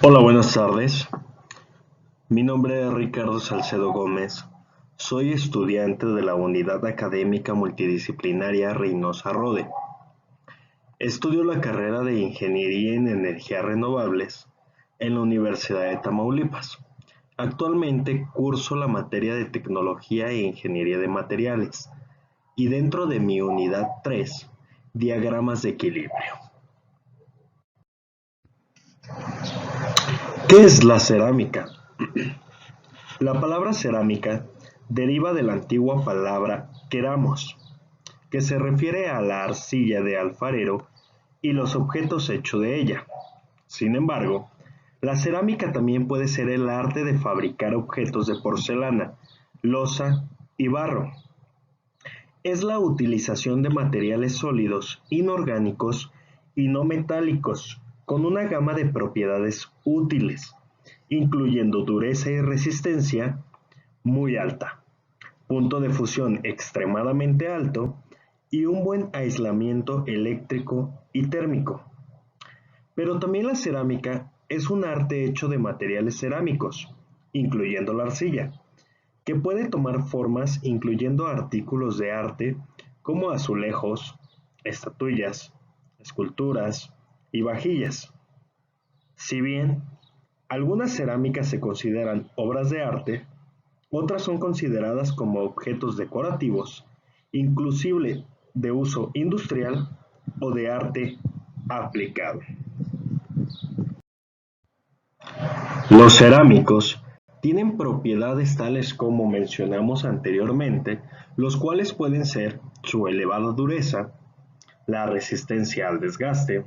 Hola, buenas tardes. Mi nombre es Ricardo Salcedo Gómez. Soy estudiante de la Unidad Académica Multidisciplinaria Reynosa Rode. Estudio la carrera de Ingeniería en Energías Renovables en la Universidad de Tamaulipas. Actualmente curso la materia de Tecnología e Ingeniería de Materiales y dentro de mi unidad 3, Diagramas de Equilibrio. ¿Qué es la cerámica? La palabra cerámica deriva de la antigua palabra queramos, que se refiere a la arcilla de alfarero y los objetos hechos de ella. Sin embargo, la cerámica también puede ser el arte de fabricar objetos de porcelana, loza y barro. Es la utilización de materiales sólidos, inorgánicos y no metálicos, con una gama de propiedades útiles, incluyendo dureza y resistencia muy alta, punto de fusión extremadamente alto y un buen aislamiento eléctrico y térmico. Pero también la cerámica es un arte hecho de materiales cerámicos, incluyendo la arcilla, que puede tomar formas incluyendo artículos de arte como azulejos, estatuillas, esculturas y vajillas. Si bien algunas cerámicas se consideran obras de arte, otras son consideradas como objetos decorativos, inclusive de uso industrial o de arte aplicado. Los cerámicos tienen propiedades tales como mencionamos anteriormente, los cuales pueden ser su elevada dureza, la resistencia al desgaste,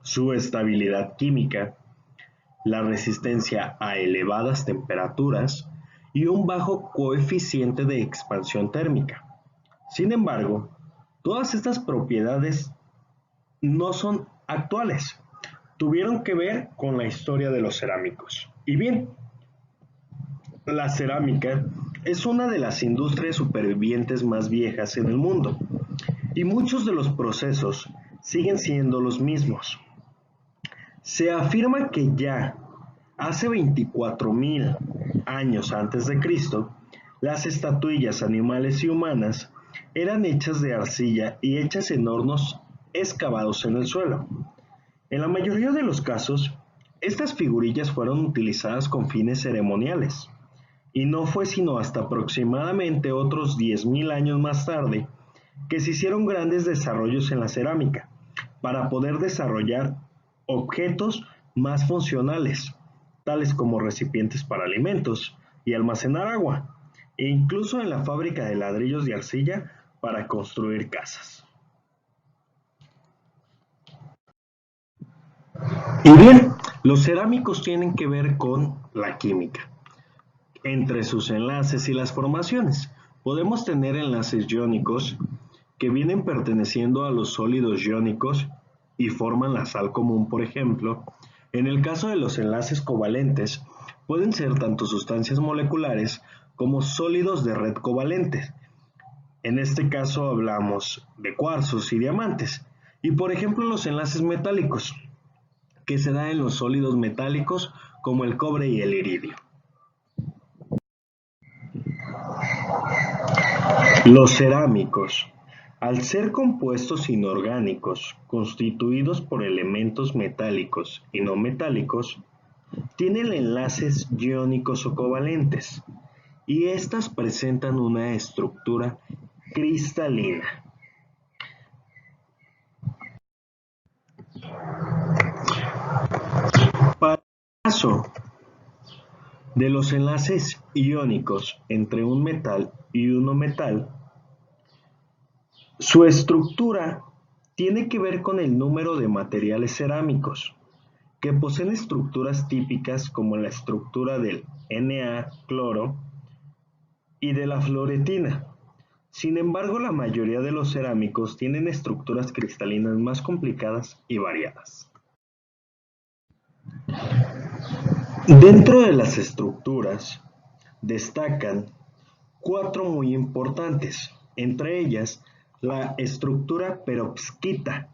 su estabilidad química, la resistencia a elevadas temperaturas y un bajo coeficiente de expansión térmica. Sin embargo, todas estas propiedades no son actuales. Tuvieron que ver con la historia de los cerámicos. Y bien, la cerámica es una de las industrias supervivientes más viejas en el mundo y muchos de los procesos siguen siendo los mismos. Se afirma que ya hace 24.000 años antes de Cristo, las estatuillas animales y humanas eran hechas de arcilla y hechas en hornos excavados en el suelo. En la mayoría de los casos, estas figurillas fueron utilizadas con fines ceremoniales, y no fue sino hasta aproximadamente otros 10.000 años más tarde que se hicieron grandes desarrollos en la cerámica, para poder desarrollar objetos más funcionales, tales como recipientes para alimentos y almacenar agua, e incluso en la fábrica de ladrillos de arcilla para construir casas. Y bien, los cerámicos tienen que ver con la química. Entre sus enlaces y las formaciones, podemos tener enlaces iónicos que vienen perteneciendo a los sólidos iónicos y forman la sal común, por ejemplo. En el caso de los enlaces covalentes, pueden ser tanto sustancias moleculares como sólidos de red covalente. En este caso hablamos de cuarzos y diamantes. Y por ejemplo los enlaces metálicos, que se dan en los sólidos metálicos como el cobre y el iridio. Los cerámicos, al ser compuestos inorgánicos constituidos por elementos metálicos y no metálicos, tienen enlaces iónicos o covalentes, y estas presentan una estructura cristalina. Para el caso de los enlaces iónicos entre un metal y un no metal, su estructura tiene que ver con el número de materiales cerámicos, que poseen estructuras típicas como la estructura del Na-cloro y de la fluoretina. Sin embargo, la mayoría de los cerámicos tienen estructuras cristalinas más complicadas y variadas. Dentro de las estructuras destacan cuatro muy importantes, entre ellas la estructura perovskita,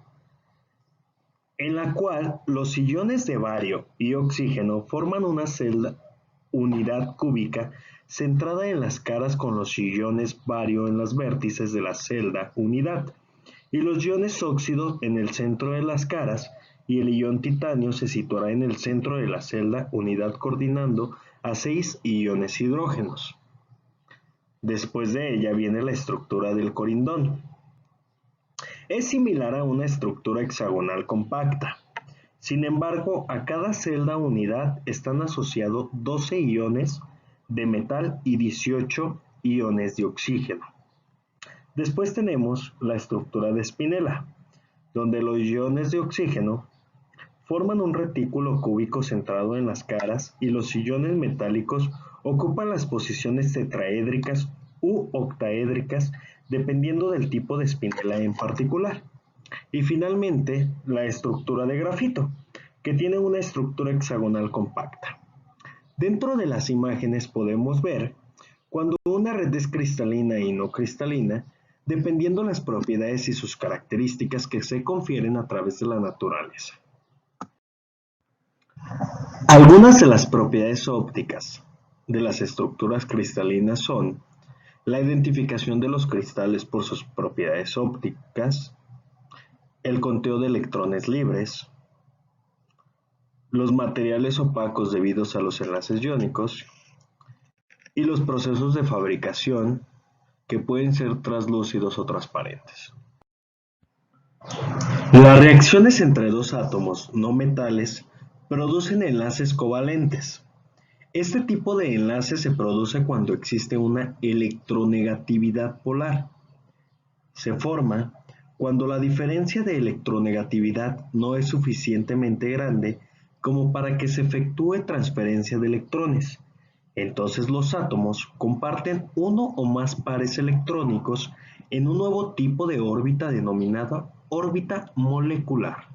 en la cual los iones de bario y oxígeno forman una celda unidad cúbica centrada en las caras con los iones bario en los vértices de la celda unidad y los iones óxido en el centro de las caras, y el ion titanio se situará en el centro de la celda unidad coordinando a 6 iones hidrógenos. Después de ella viene la estructura del corindón. Es similar a una estructura hexagonal compacta. Sin embargo, a cada celda unidad están asociados 12 iones de metal y 18 iones de oxígeno. Después tenemos la estructura de espinela, donde los iones de oxígeno forman un retículo cúbico centrado en las caras y los iones metálicos ocupan las posiciones tetraédricas u octaédricas dependiendo del tipo de espinela en particular. Y finalmente, la estructura de grafito, que tiene una estructura hexagonal compacta. Dentro de las imágenes podemos ver cuando una red es cristalina y no cristalina, dependiendo las propiedades y sus características que se confieren a través de la naturaleza. Algunas de las propiedades ópticas de las estructuras cristalinas son la identificación de los cristales por sus propiedades ópticas, el conteo de electrones libres, los materiales opacos debidos a los enlaces iónicos y los procesos de fabricación que pueden ser translúcidos o transparentes. Las reacciones entre dos átomos no metales producen enlaces covalentes. Este tipo de enlace se produce cuando existe una electronegatividad polar. Se forma cuando la diferencia de electronegatividad no es suficientemente grande como para que se efectúe transferencia de electrones. Entonces los átomos comparten uno o más pares electrónicos en un nuevo tipo de órbita denominada órbita molecular.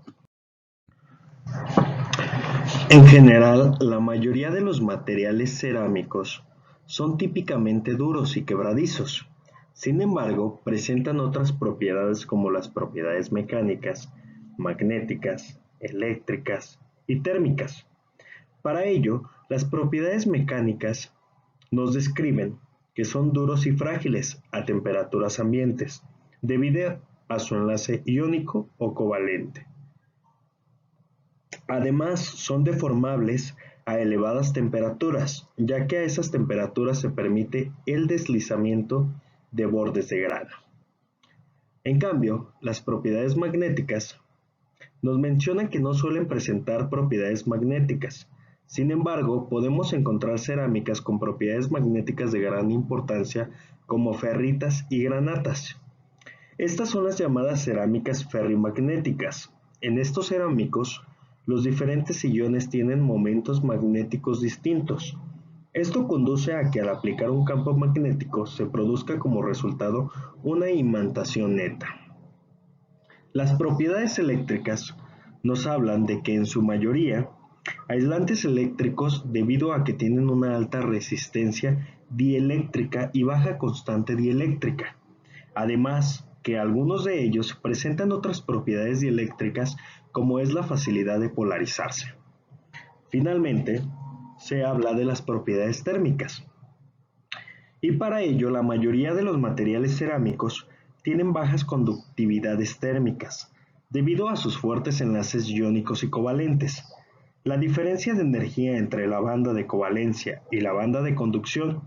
En general, la mayoría de los materiales cerámicos son típicamente duros y quebradizos. Sin embargo, presentan otras propiedades como las propiedades mecánicas, magnéticas, eléctricas y térmicas. Para ello, las propiedades mecánicas nos describen que son duros y frágiles a temperaturas ambientes, debido a su enlace iónico o covalente. Además, son deformables a elevadas temperaturas, ya que a esas temperaturas se permite el deslizamiento de bordes de grano. En cambio, las propiedades magnéticas nos mencionan que no suelen presentar propiedades magnéticas. Sin embargo, podemos encontrar cerámicas con propiedades magnéticas de gran importancia como ferritas y granatas. Estas son las llamadas cerámicas ferrimagnéticas. En estos cerámicos, los diferentes iones tienen momentos magnéticos distintos. Esto conduce a que al aplicar un campo magnético se produzca como resultado una imantación neta. Las propiedades eléctricas nos hablan de que en su mayoría, aislantes eléctricos debido a que tienen una alta resistencia dieléctrica y baja constante dieléctrica. Además, que algunos de ellos presentan otras propiedades dieléctricas como es la facilidad de polarizarse. Finalmente, se habla de las propiedades térmicas. Y para ello, la mayoría de los materiales cerámicos tienen bajas conductividades térmicas, debido a sus fuertes enlaces iónicos y covalentes. La diferencia de energía entre la banda de covalencia y la banda de conducción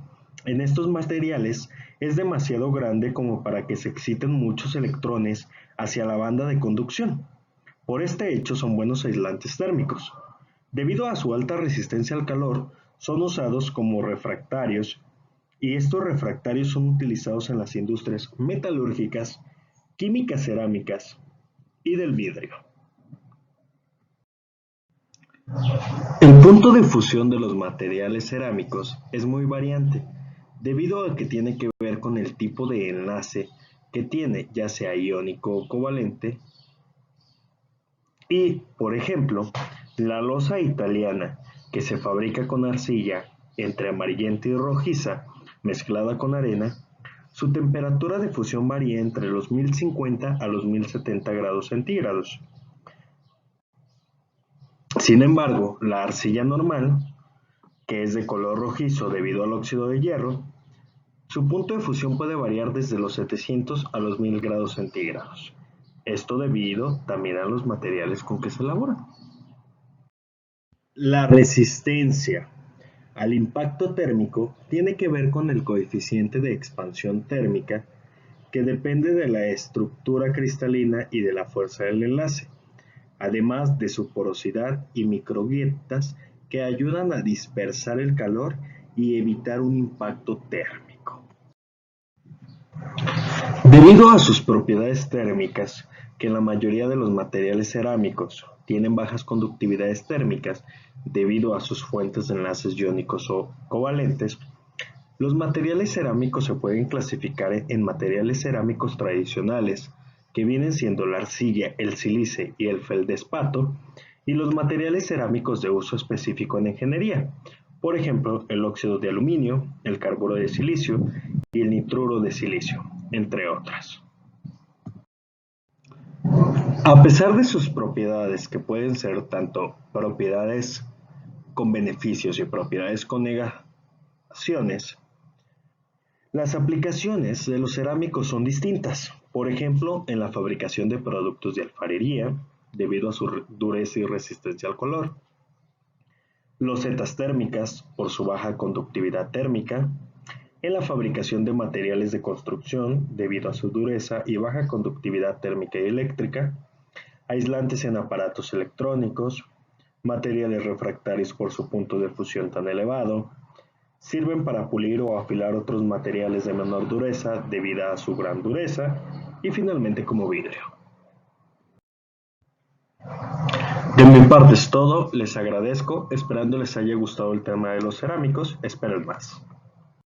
en estos materiales es demasiado grande como para que se exciten muchos electrones hacia la banda de conducción. Por este hecho son buenos aislantes térmicos. Debido a su alta resistencia al calor, son usados como refractarios y estos refractarios son utilizados en las industrias metalúrgicas, químicas cerámicas y del vidrio. El punto de fusión de los materiales cerámicos es muy variante, debido a que tiene que ver con el tipo de enlace que tiene, ya sea iónico o covalente, y, por ejemplo, la loza italiana, que se fabrica con arcilla entre amarillenta y rojiza, mezclada con arena, su temperatura de fusión varía entre los 1050 a los 1070 grados centígrados. Sin embargo, la arcilla normal, que es de color rojizo debido al óxido de hierro, su punto de fusión puede variar desde los 700 a los 1000 grados centígrados. Esto debido también a los materiales con que se elabora. La resistencia al impacto térmico tiene que ver con el coeficiente de expansión térmica que depende de la estructura cristalina y de la fuerza del enlace, además de su porosidad y microgrietas que ayudan a dispersar el calor y evitar un impacto térmico. Debido a sus propiedades térmicas, que en la mayoría de los materiales cerámicos tienen bajas conductividades térmicas debido a sus fuentes de enlaces iónicos o covalentes, los materiales cerámicos se pueden clasificar en materiales cerámicos tradicionales, que vienen siendo la arcilla, el sílice y el feldespato, y los materiales cerámicos de uso específico en ingeniería, por ejemplo, el óxido de aluminio, el carburo de silicio y el nitruro de silicio, entre otras. A pesar de sus propiedades, que pueden ser tanto propiedades con beneficios y propiedades con negaciones, las aplicaciones de los cerámicos son distintas. Por ejemplo, en la fabricación de productos de alfarería, debido a su dureza y resistencia al calor. Losetas térmicas, por su baja conductividad térmica. En la fabricación de materiales de construcción, debido a su dureza y baja conductividad térmica y eléctrica. Aislantes en aparatos electrónicos. Materiales refractarios por su punto de fusión tan elevado. Sirven para pulir o afilar otros materiales de menor dureza debido a su gran dureza, y finalmente como vidrio. De mi parte es todo, les agradezco, esperando les haya gustado el tema de los cerámicos, esperen más.